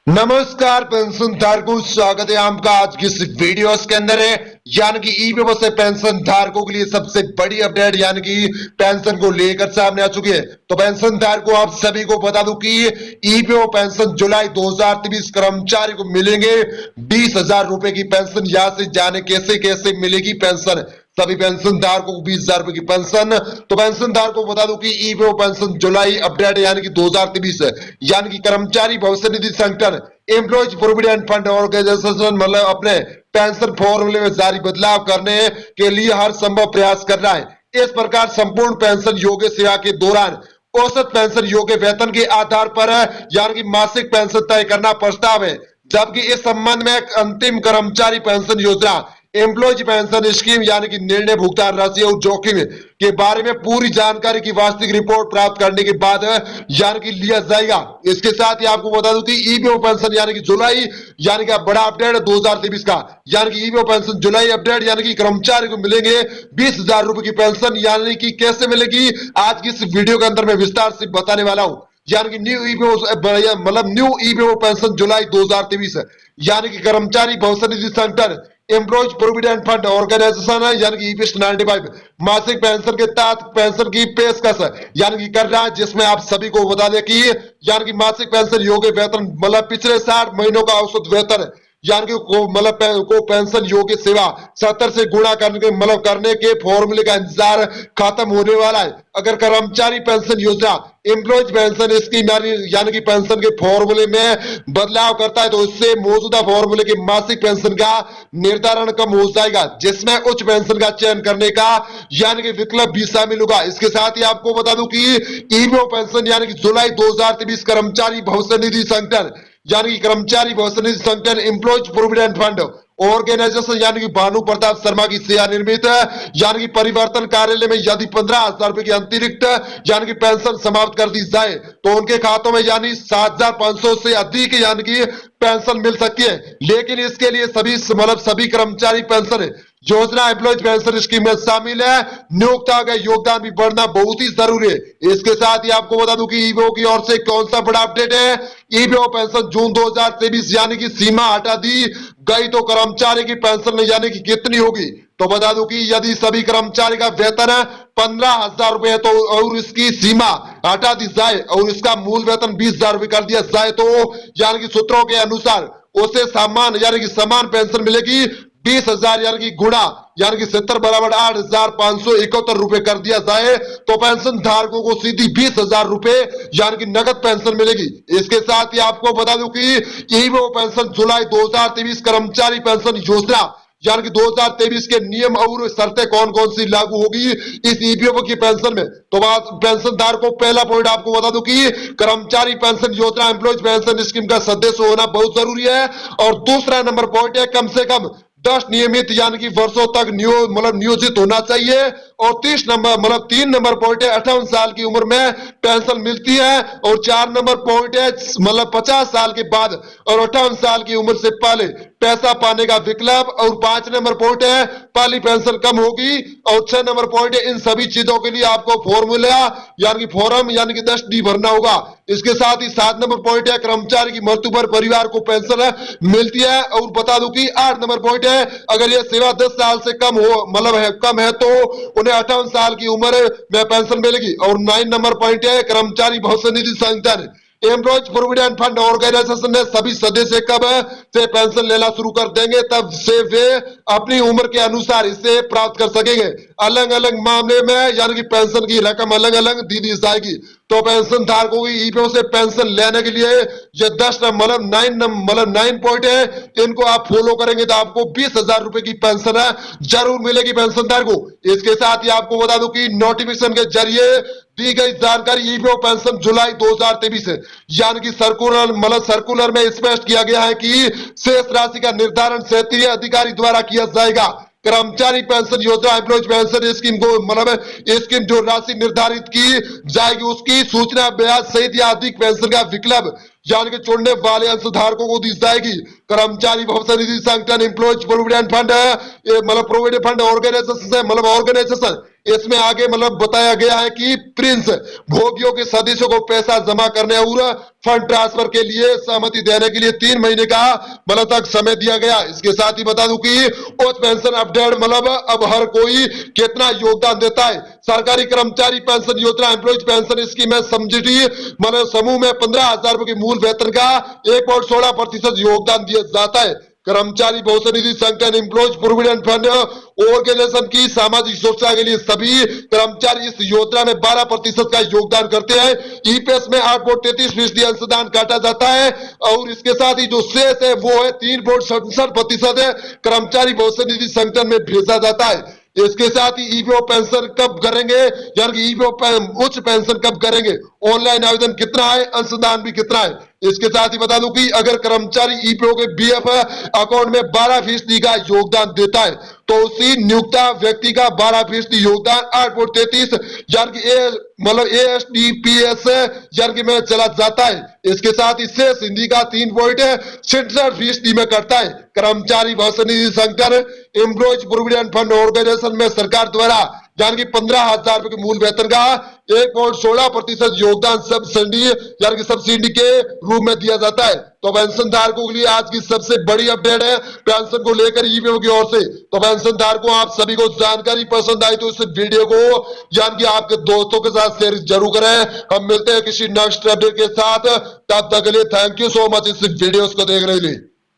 नमस्कार पेंशन धारकों, स्वागत है आपका आज की इस वीडियो के अंदर है। यानी कि ईपीएफ से पेंशन धारकों के लिए सबसे बड़ी अपडेट यानी कि पेंशन को लेकर सामने आ चुकी है। तो पेंशन धारकों आप सभी को बता दूं कि ईपीएफ पेंशन जुलाई 2023 कर्मचारी को मिलेंगे 20,000 रुपए की पेंशन। यहां से जाने कैसे कैसे मिलेगी पेंशन, सभी पेंशन धारकों को 20,000 रुपए की पेंशन। तो पेंशन धारकों को बता दूं कि ईपीएफ पेंशन जुलाई अपडेट यानी कि 2023 यानी कि कर्मचारी भविष्य निधि संगठन एम्प्लॉयज प्रोविडेंट फंड ऑर्गेनाइजेशन मतलब अपने पेंशन फॉर्मूले में जारी बदलाव करने के लिए हर संभव प्रयास कर रहा है। इस प्रकार संपूर्ण पेंशन योग्य सेवा के दौरान औसत पेंशन योग्य वेतन के आधार पर यानी कि मासिक पेंशन तय करना प्रस्ताव है। जबकि इस संबंध में एक अंतिम कर्मचारी पेंशन योजना एम्प्लॉयज पेंशन स्कीम यानी कि निर्णय भुगतान राशि और जोखिम के बारे में पूरी जानकारी की वास्तविक रिपोर्ट प्राप्त करने के बाद यानी कि लिया जाएगा। इसके साथ ही आपको बता दूं कि ईपीएफ पेंशन यानी कि जुलाई यानी कि बड़ा अपडेट 2023 का यानी कि ईपीएफ पेंशन जुलाई अपडेट यानी कि कर्मचारी को मिलेंगे 20,000 रुपए की पेंशन। यानी कि कैसे मिलेगी आज की इस वीडियो के अंदर मैं विस्तार से बताने वाला हूं। यानी कि न्यू ईपीएफ मतलब न्यू ईपीएफ पेंशन जुलाई 2023 यानी कि कर्मचारी भविष्य निधि संगठन एम्प्लॉयज प्रोविडेंट फंड ऑर्गेनाइजेशन है यानी कि ईपीएफ 95 मासिक पेंशन के तहत पेंशन की पेशकश यानी कि कर रहा है, जिसमें आप सभी को बता दें कि यानी कि मासिक पेंशन योग्य वेतन मतलब पिछले 60 महीनों का औसत वेतन यानी कि को पेंशन योग्य सेवा 70 से गुणा करने के मतलब करने के फॉर्मूले का इंतजार खत्म होने वाला है। अगर कर्मचारी पेंशन योजना एम्प्लॉयज पेंशन स्कीम यानी कि पेंशन के फॉर्मूले में बदलाव करता है तो इससे मौजूदा फॉर्मूले की मासिक पेंशन का निर्धारण कम हो जाएगा, जिसमें उच्च पेंशन का चयन करने का यानी कि विकल्प भी शामिल होगा। इसके साथ ही आपको बता दूं कि ईपीएफ पेंशन यानी कि जुलाई 2023 कर्मचारी भविष्य निधि संगठन यानी कि कर्मचारी भविष्य निधि संगठन एम्प्लॉयज प्रोविडेंट फंड ऑर्गेनाइजेशन यानी कि भानु प्रताप शर्मा की सेवा निर्मित यानी कि परिवर्तन कार्यालय में यदि 15,000 रुपए की अतिरिक्त यानी कि पेंशन समाप्त कर दी जाए तो उनके खातों में यानी 7,500 से अधिक यानी कि पेंशन मिल सकती है। लेकिन इसके लिए सभी कर्मचारी पेंशन योजना एम्प्लॉयज पेंशन स्कीम में शामिल है। नियोक्ता का योगदान भी बढ़ना बहुत ही जरूरी है। इसके साथ ही आपको बता दूं कि ईपीएफ की ओर से कौन सा बड़ा अपडेट है। ईपीएफ पेंशन जून 2023 यानी कि सीमा हटा दी गई तो कर्मचारी की पेंशन यानी कि कितनी होगी, तो बता दूं कि यदि सभी कर्मचारी का वेतन 15,000 रुपए है तो और इसकी सीमा हटा दी जाए और इसका मूल वेतन 20,000 रुपए कर दिया जाए तो यानी कि सूत्रों के अनुसार उसे समान पेंशन मिलेगी 20,000 यानी कि गुणा यानी कि 70 बराबर 8,571 रुपए कर दिया जाए तो पेंशन धारकों को सीधी 20,000 रुपए यानी कि नगद पेंशन मिलेगी। इसके साथ ही आपको बता दूं कि ईपीएफ पेंशन जुलाई 2023 कर्मचारी पेंशन योजना यानी कि 2023 के नियम और शर्तें कौन कौन सी लागू होगी इस ईपीएफ की पेंशन में। तो बात पेंशन धारकों पहला पॉइंट आपको बता दूं कि कर्मचारी पेंशन योजना एम्प्लॉयज पेंशन स्कीम का सदस्य होना बहुत जरूरी है। और दूसरा नंबर पॉइंट है कम से कम 10 नियमित यानी कि वर्षों तक नियोजित होना चाहिए। और 3 नंबर पॉइंट है 58 साल की उम्र में पेंशन मिलती है। और 4 नंबर पॉइंट है 50 साल के बाद और 58 साल की उम्र से पहले पैसा पाने का विकल्प। और 5 नंबर पॉइंट है पहली पेंशन कम होगी। और 6 नंबर पॉइंट है इन सभी चीजों के लिए आपको फॉर्मूला यानी कि फॉर्म यानी कि 10D भरना होगा। इसके साथ ही 7 नंबर पॉइंट है कर्मचारी की मृत्यु पर परिवार को पेंशन मिलती है। और बता दूं कि 8 नंबर पॉइंट है अगर यह सेवा 10 साल से कम है तो उन्हें 58 साल की उम्र में पेंशन मिलेगी। और 9 नंबर पॉइंट है कर्मचारी भविष्य निधि संगठन एम्प्लॉयज प्रोविडेंट फंड ऑर्गेनाइजेशन ने सभी सदस्य कब से पेंशन लेना शुरू कर देंगे तब से वे अपनी उम्र के अनुसार इसे प्राप्त कर सकेंगे। अलग अलग मामले में यानी कि पेंशन की रकम अलग अलग दी जाएगी। तो पेंशन धारकों की ईपीएफ से पेंशन लेने के लिए ये 10 9 पॉइंट है, इनको आप फॉलो करेंगे तो आपको 20,000 रुपए की पेंशन जरूर मिलेगी पेंशन धारकों। इसके साथ ही आपको बता दूं कि नोटिफिकेशन के जरिए दी गई जानकारी ईपीएफ पेंशन जुलाई 2023 यानी कि सर्कुलर में स्पष्ट किया गया है कि शेष राशि का निर्धारण क्षेत्रीय अधिकारी द्वारा किया जाएगा। कर्मचारी पेंशन योजना एम्प्लॉयज पेंशन स्कीम को स्कीम जो राशि निर्धारित की जाएगी उसकी सूचना ब्याज सहित या अधिक पेंशन का विकल्प यानी कि चुनने वाले अंशधारकों को दी जाएगी। कर्मचारी भविष्य निधि संगठन employees provident fund provident fund organisation इसमें आगे मतलब बताया गया है कि प्रिंस भोगियों के सदस्यों को पैसा जमा करने और फंड ट्रांसफर के लिए सहमति देने के लिए 3 महीने का मतलब तक समय दिया गया। इसके साथ ही बता दूं कि उच्च पेंशन अपडेट मतलब अब हर कोई कितना योगदान देता है। सरकारी कर्मचारी पेंशन योजना एम्प्लॉयज पेंशन स्कीम में समिति मतलब समूह में 15,000 रुपए की मूल वेतन का 1.16% योगदान दिया जाता है। कर्मचारी भविष्य निधि संगठन एम्प्लॉयज प्रोविडेंट फंड ऑर्गेनाइजेशन की सामाजिक सुरक्षा के लिए सभी कर्मचारी इस योजना में 12% का योगदान करते हैं। ईपीएस में 8.33% अंशदान काटा जाता है और इसके साथ ही जो शेष है वो है 3.67% कर्मचारी भविष्य निधि संगठन में भेजा जाता है। इसके साथ ही ईपीओ पेंशन कब करेंगे, यानी कि ईपीओ उच्च पेंशन कब करेंगे, ऑनलाइन आवेदन कितना है, अंशदान भी कितना है। इसके साथ ही बता दूं कि अगर कर्मचारी ईपीओ के बीएफ अकाउंट में 12% का योगदान देता है तो उसी नियुक्ता व्यक्ति का 12% योगदान 8.33 यानी कि मतलब एएसडीपीएस यानी कि में चला जाता है। इसके साथ ही शेष हिंदी का 3.66% में करता है। कर्मचारी भविष्य निधि संगठन एम्प्लॉयज प्रोविडेंट फंड ऑर्गेनाइजेशन में सरकार द्वारा यानी कि 15,000 रुपए के मूल वेतन का 1.16% योगदान यानी कि सब्सिडी के रूप में दिया जाता है। तो पेंशन धारकों के लिए आज की सबसे बड़ी अपडेट है पेंशन को लेकर ईपीओ की ओर से। तो पेंशन धारकों आप सभी को जानकारी पसंद आई तो इस वीडियो को यानी कि आपके दोस्तों के साथ शेयर जरूर करें। हम मिलते हैं किसी नेक्स्ट अपडेट के साथ, तब तक के लिए थैंक यू सो मच इस वीडियो को देखने के लिए।